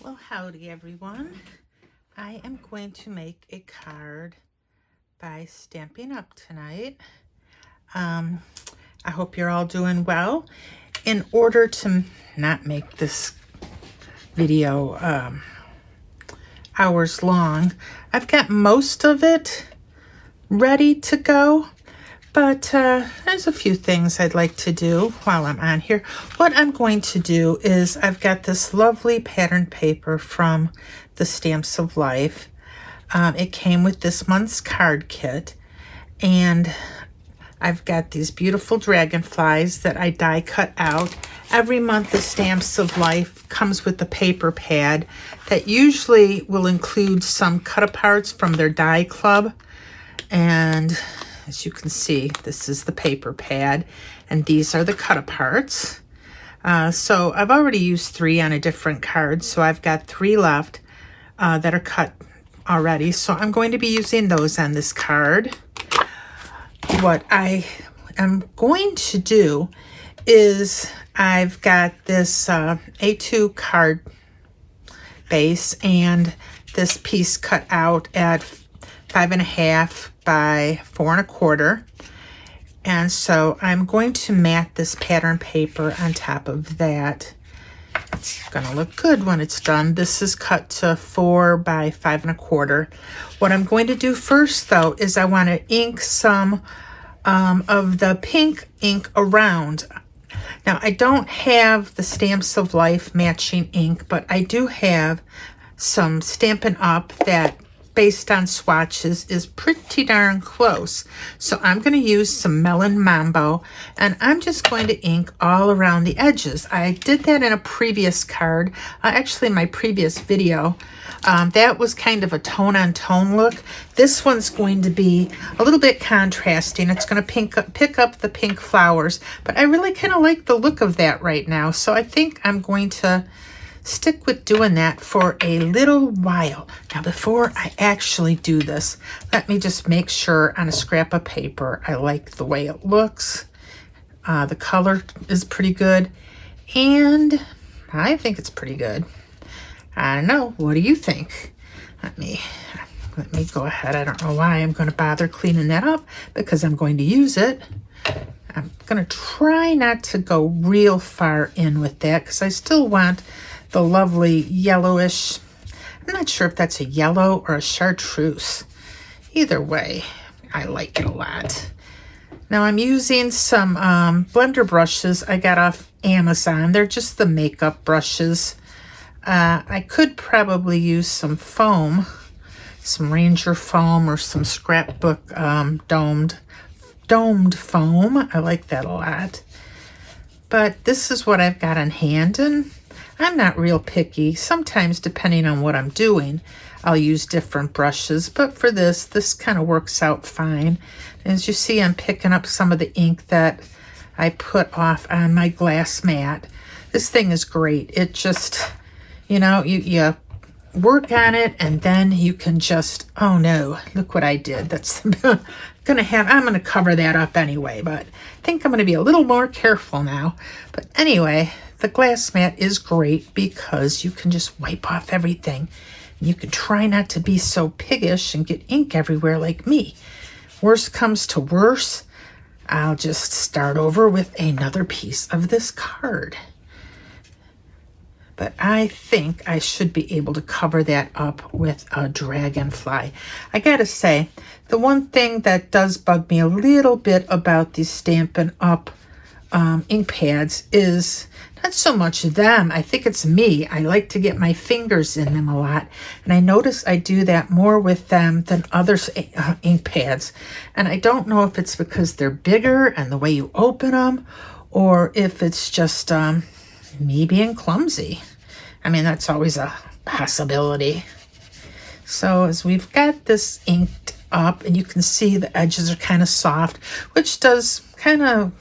Well, howdy everyone. I am going to make a card by Stampin' Up! Tonight. I hope you're all doing well. In order to not make this video hours long, I've got most of it ready to go, but there's a few things I'd like to do while I'm on here. What I'm going to do is I've got this lovely pattern paper from the Stamps of Life. It came with this month's card kit, and I've got these beautiful dragonflies that I die cut out. Every month the Stamps of Life comes with a paper pad that usually will include some cut-aparts from their die club. And as you can see, this is the paper pad, and these are the cut-aparts. So I've already used 3 on a different card, so I've got 3 left that are cut already. So I'm going to be using those on this card. What I am going to do is I've got this A2 card base and this piece cut out at 5.5 by 4 1/4, and so I'm going to mat this pattern paper on top of that. It's gonna look good when it's done. This is cut to 4 by 5 1/4. What I'm going to do first though is I want to ink some of the pink ink around. Now I don't have the Stamps of Life matching ink, but I do have some Stampin' Up! That based on swatches is pretty darn close. So I'm going to use some Melon Mambo, and I'm just going to ink all around the edges. I did that in a previous card, actually my previous video. That was kind of a tone-on-tone look. This one's going to be a little bit contrasting. It's going to pick up the pink flowers, but I really kind of like the look of that right now. So I think I'm going to stick with doing that for a little while. Now, before I actually do this, let me just make sure on a scrap of paper I like the way it looks. The color is pretty good, and I think it's pretty good. I don't know. What do you think? Let me go ahead. I don't know why I'm going to bother cleaning that up, because I'm going to use it. I'm going to try not to go real far in with that, because I still want the lovely yellowish, I'm not sure if that's a yellow or a chartreuse. Either way, I like it a lot. Now I'm using some blender brushes I got off Amazon. They're just the makeup brushes. I could probably use some foam, some Ranger foam or some scrapbook domed foam. I like that a lot. But this is what I've got on hand, and I'm not real picky. Sometimes, depending on what I'm doing, I'll use different brushes, but for this kind of works out fine. As you see, I'm picking up some of the ink that I put off on my glass mat. This thing is great. It just, you know, you work on it, and then you can just, oh no, look what I did. That's I'm gonna cover that up anyway, but I think I'm gonna be a little more careful now. But anyway, the glass mat is great because you can just wipe off everything. You can try not to be so piggish and get ink everywhere like me. Worst comes to worse, I'll just start over with another piece of this card. But I think I should be able to cover that up with a dragonfly. I gotta say, the one thing that does bug me a little bit about these Stampin' Up! Ink pads is not so much them. I think it's me. I like to get my fingers in them a lot, and I notice I do that more with them than other ink pads. And I don't know if it's because they're bigger and the way you open them, or if it's just me being clumsy. I mean, that's always a possibility. So as we've got this inked up, and you can see the edges are kind of soft, which does kind of,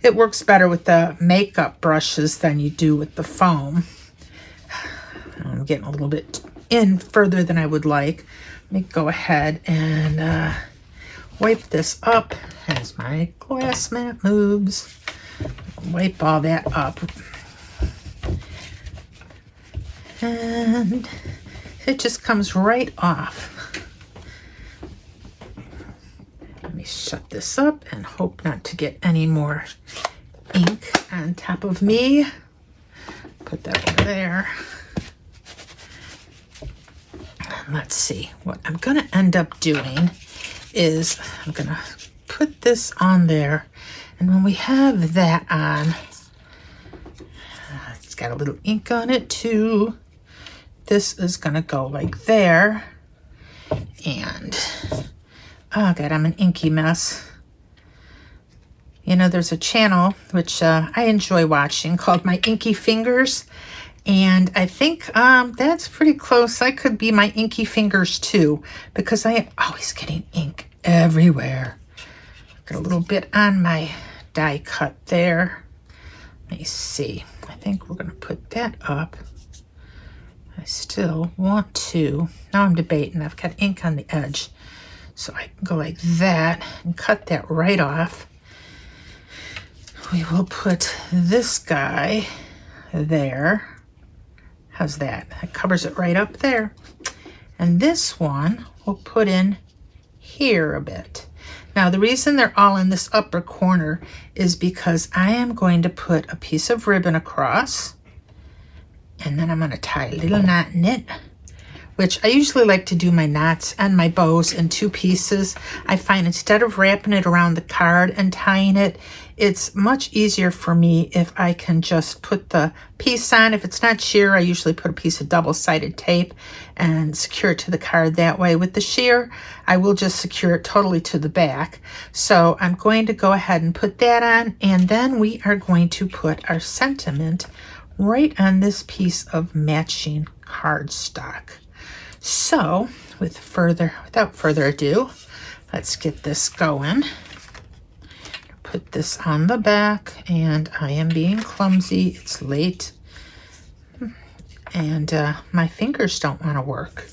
it works better with the makeup brushes than you do with the foam. I'm getting a little bit in further than I would like. Let me go ahead and wipe this up as my glass mat moves. Wipe all that up. And it just comes right off. Let me shut this up and hope not to get any more ink on top of me. Put that over there. And let's see, what I'm gonna end up doing is I'm gonna put this on there, and when we have that on, it's got a little ink on it too. This is gonna go like there, and oh God, I'm an inky mess. You know, there's a channel which I enjoy watching called My Inky Fingers, and I think that's pretty close. I could be my inky fingers too, because I am always getting ink everywhere. Got a little bit on my die cut there. Let me see. I think we're gonna put that up. I still want to, now I'm debating, I've got ink on the edge. So I can go like that and cut that right off. We will put this guy there. How's that? That covers it right up there. And this one we'll put in here a bit. Now the reason they're all in this upper corner is because I am going to put a piece of ribbon across, and then I'm going to tie a little knot in it, which I usually like to do my knots and my bows in two pieces. I find instead of wrapping it around the card and tying it, it's much easier for me if I can just put the piece on. If it's not sheer, I usually put a piece of double-sided tape and secure it to the card that way. With the sheer, I will just secure it totally to the back. So I'm going to go ahead and put that on, and then we are going to put our sentiment right on this piece of matching cardstock. So without further ado, let's get this going. Put this on the back, and I am being clumsy. It's late, and my fingers don't want to work.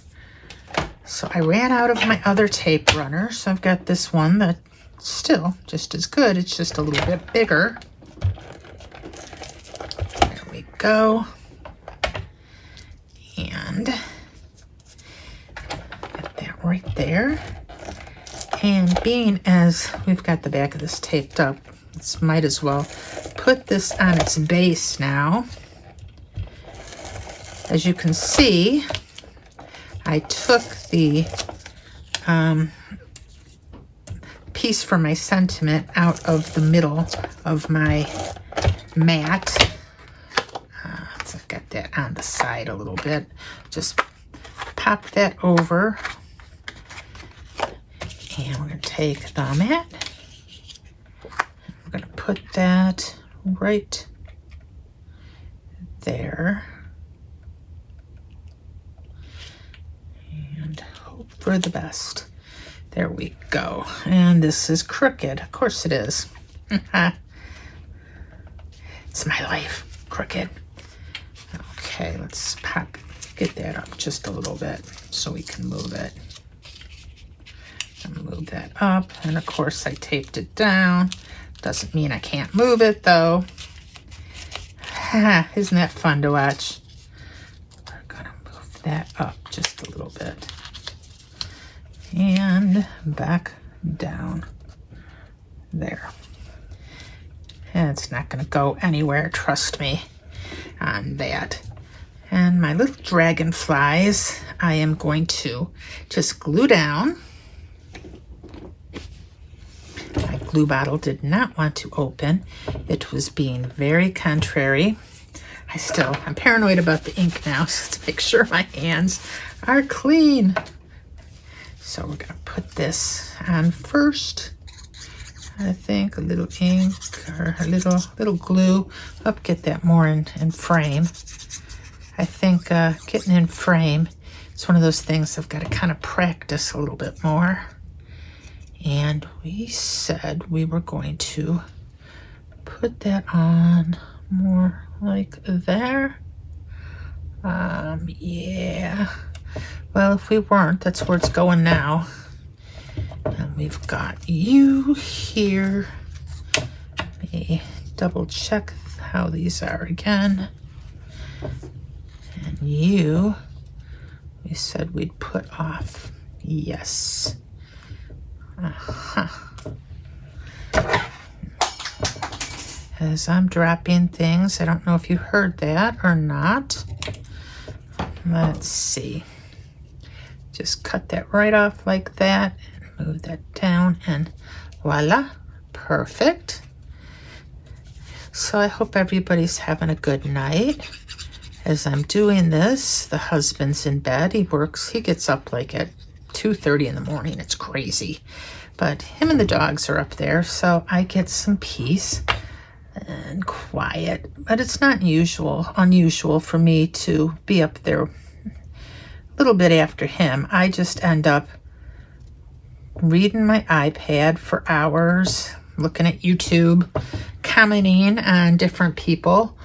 So I ran out of my other tape runner, so I've got this one that's still just as good. It's just a little bit bigger. There we go. And get that right there. And being as we've got the back of this taped up, let's might as well put this on its base now. As you can see, I took the piece for my sentiment out of the middle of my mat. So I've got that on the side a little bit. Just pop that over. And we're going to take the mat. We're going to put that right there. And hope for the best. There we go. And this is crooked. Of course it is. It's my life. Crooked. Okay, let's get that up just a little bit so we can move it. Move that up, and of course I taped it down. Doesn't mean I can't move it though. Isn't that fun to watch? We're gonna move that up just a little bit and back down there. And it's not gonna go anywhere, trust me on that. And my little dragonflies I am going to just glue down. My glue bottle did not want to open. It was being very contrary. I'm paranoid about the ink now, so to make sure my hands are clean. So we're gonna put this on first. I think a little ink or a little glue. Up, get that more in frame. I think getting in frame is one of those things I've got to kind of practice a little bit more. And we said we were going to put that on more like there. Yeah. Well, if we weren't, that's where it's going now. And we've got you here. Let me double check how these are again. And You, we said we'd put off. Yes. As I'm dropping things, I don't know if you heard that or not. Let's see. Just cut that right off like that. Move that down and voila, perfect. So I hope everybody's having a good night. As I'm doing this, the husband's in bed. He works, he gets up like at 2:30 in the morning. It's crazy. But him and the dogs are up there, so I get some peace and quiet. But it's not unusual for me to be up there a little bit after him. I just end up reading my iPad for hours, looking at YouTube, commenting on different people,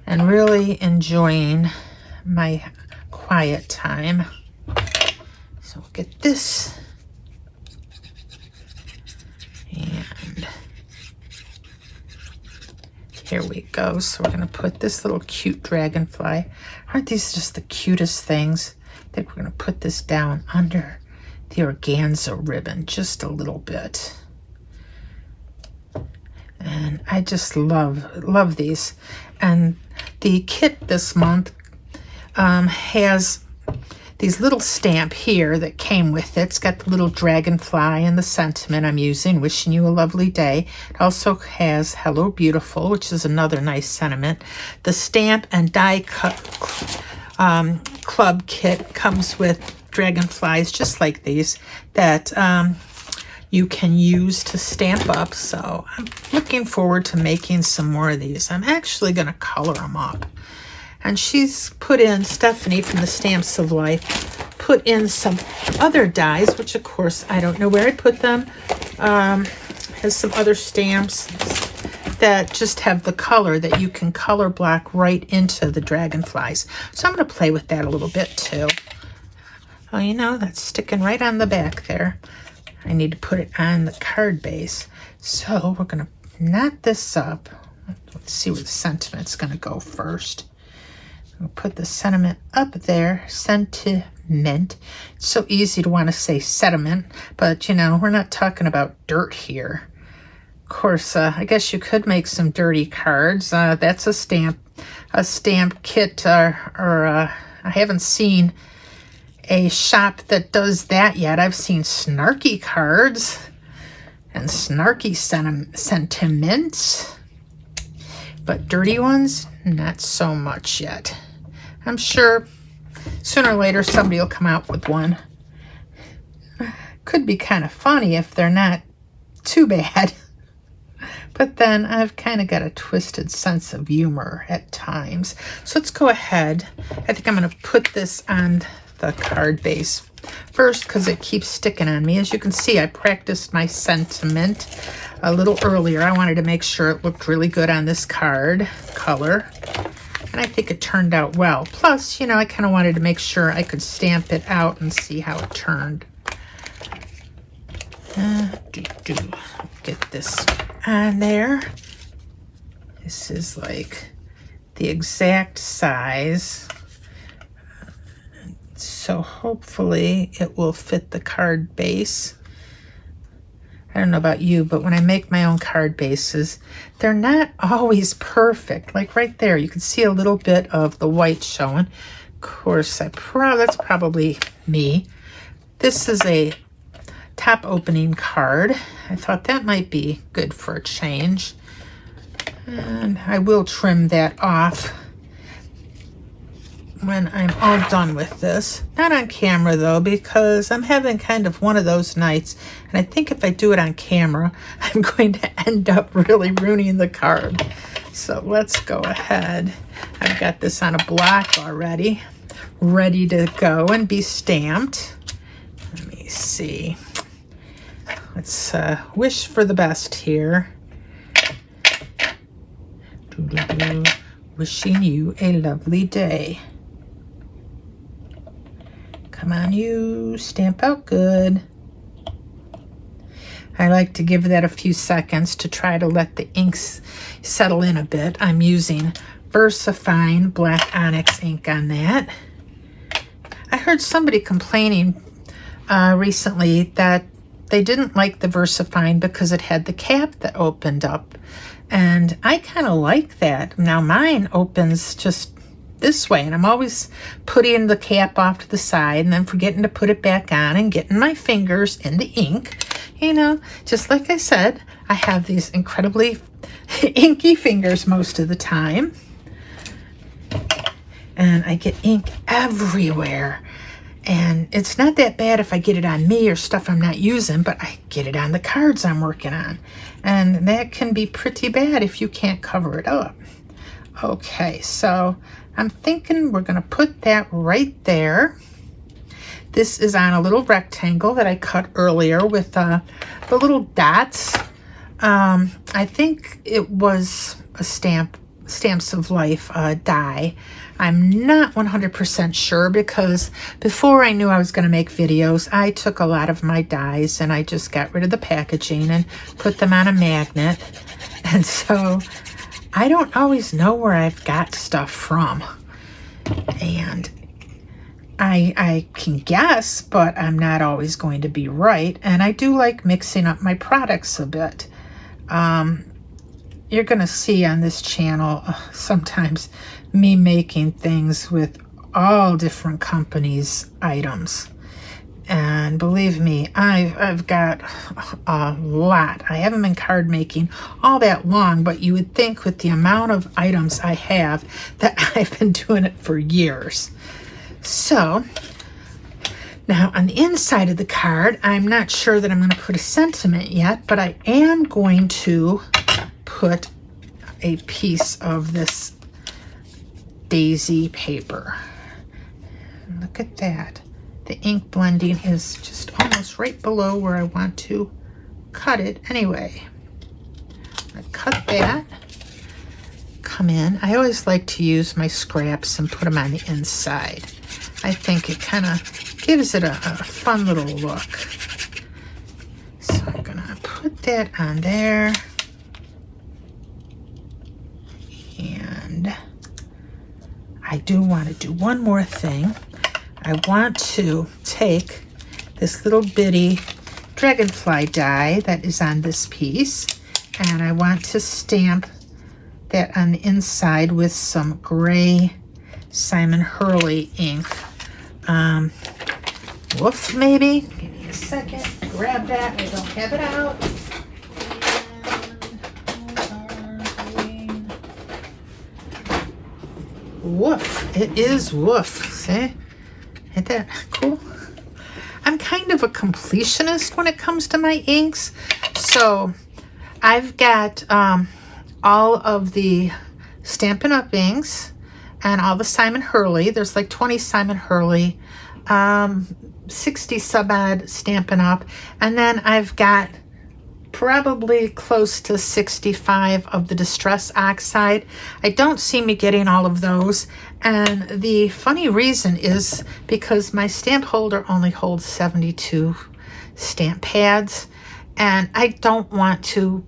and really enjoying my quiet time. So we'll get this. And here we go. So we're going to put this little cute dragonfly. Aren't these just the cutest things? I think we're going to put this down under the organza ribbon just a little bit. And I just love these. And the kit this month has these little stamp here that came with it. It's got the little dragonfly and the sentiment I'm using, wishing you a lovely day. It also has Hello Beautiful, which is another nice sentiment. The stamp and die cut club kit comes with dragonflies just like these that you can use to stamp up. So I'm looking forward to making some more of these. I'm actually going to color them up. And she's put in, Stephanie from the Stamps of Life, put in some other dies, which of course I don't know where I put them. Has some other stamps that just have the color that you can color block right into the dragonflies. So I'm going to play with that a little bit too. Oh, you know, that's sticking right on the back there. I need to put it on the card base. So we're going to knot this up. Let's see where the sentiment's going to go first. We'll put the sentiment up there. Sentiment. It's so easy to want to say sediment, but you know, we're not talking about dirt here. Of course, I guess you could make some dirty cards. That's a stamp kit, I haven't seen a shop that does that yet. I've seen snarky cards and snarky sentiments, but dirty ones, not so much yet. I'm sure sooner or later somebody will come out with one. Could be kind of funny if they're not too bad. But then I've kind of got a twisted sense of humor at times. So let's go ahead. I think I'm going to put this on the card base first because it keeps sticking on me. As you can see, I practiced my sentiment a little earlier. I wanted to make sure it looked really good on this card color. And I think it turned out well. Plus, you know, I kind of wanted to make sure I could stamp it out and see how it turned. Get this on there. This is like the exact size. So hopefully it will fit the card base. I don't know about you, but when I make my own card bases, they're not always perfect. Like right there, you can see a little bit of the white showing. Of course, that's probably me. This is a top opening card. I thought that might be good for a change. And I will trim that off when I'm all done with this. Not on camera though, because I'm having kind of one of those nights, and I think if I do it on camera, I'm going to end up really ruining the card. So let's go ahead. I've got this on a block already, ready to go and be stamped. Let me see. Let's wish for the best here. Wishing you a lovely day. Come on, you stamp out good. I like to give that a few seconds to try to let the inks settle in a bit. I'm using VersaFine black onyx ink on that. I heard somebody complaining recently that they didn't like the VersaFine because it had the cap that opened up. And I kind of like that. Now mine opens just this way, and I'm always putting the cap off to the side and then forgetting to put it back on and getting my fingers in the ink. You know, just like I said, I have these incredibly inky fingers most of the time. And I get ink everywhere. And it's not that bad if I get it on me or stuff I'm not using, but I get it on the cards I'm working on. And that can be pretty bad if you can't cover it up. Okay, so I'm thinking we're going to put that right there. This is on a little rectangle that I cut earlier with the little dots. I think it was a Stamps of Life die. I'm not 100% sure because before I knew I was going to make videos, I took a lot of my dies and I just got rid of the packaging and put them on a magnet. And so I don't always know where I've got stuff from. And I can guess, but I'm not always going to be right. And I do like mixing up my products a bit. You're going to see on this channel sometimes me making things with all different companies' items. And believe me, I've got a lot. I haven't been card making all that long, but you would think with the amount of items I have that I've been doing it for years. So now on the inside of the card, I'm not sure that I'm going to put a sentiment yet, but I am going to put a piece of this daisy paper. Look at that. The ink blending is just almost right below where I want to cut it. Anyway, I'm going to cut that. Come in. I always like to use my scraps and put them on the inside. I think it kind of gives it a fun little look. So I'm going to put that on there. And I do want to do one more thing. I want to take this little bitty dragonfly die that is on this piece, and I want to stamp that on the inside with some gray Simon Hurley ink. Woof, maybe. Give me a second. Grab that. I don't have it out. Woof. It is woof. See? Ain't that cool? I'm kind of a completionist when it comes to my inks. So I've got all of the Stampin' Up! Inks and all the Simon Hurley. There's like 20 Simon Hurley, 60 Sub-Ed Stampin' Up! And then I've got probably close to 65 of the Distress Oxide. I don't see me getting all of those. And the funny reason is because my stamp holder only holds 72 stamp pads. And I don't want to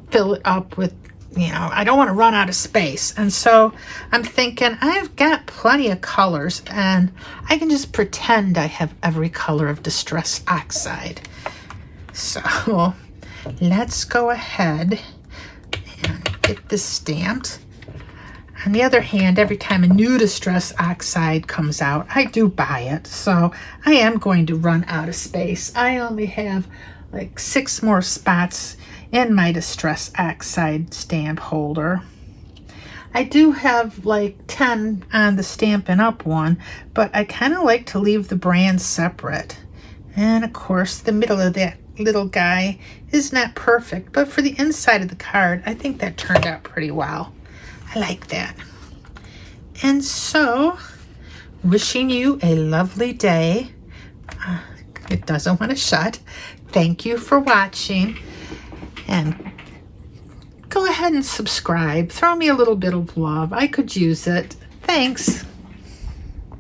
fill it up with, you know, I don't want to run out of space. And so I'm thinking I've got plenty of colors and I can just pretend I have every color of Distress Oxide. So let's go ahead and get this stamped. On the other hand, every time a new Distress Oxide comes out, I do buy it. So I am going to run out of space. I only have like 6 more spots in my Distress Oxide stamp holder. I do have like 10 on the Stampin' Up! One, but I kind of like to leave the brands separate. And of course, the middle of that little guy is not perfect, but for the inside of the card, I think that turned out pretty well. I like that. And so, wishing you a lovely day. It doesn't want to shut. Thank you for watching. And go ahead and subscribe. Throw me a little bit of love. I could use it. Thanks.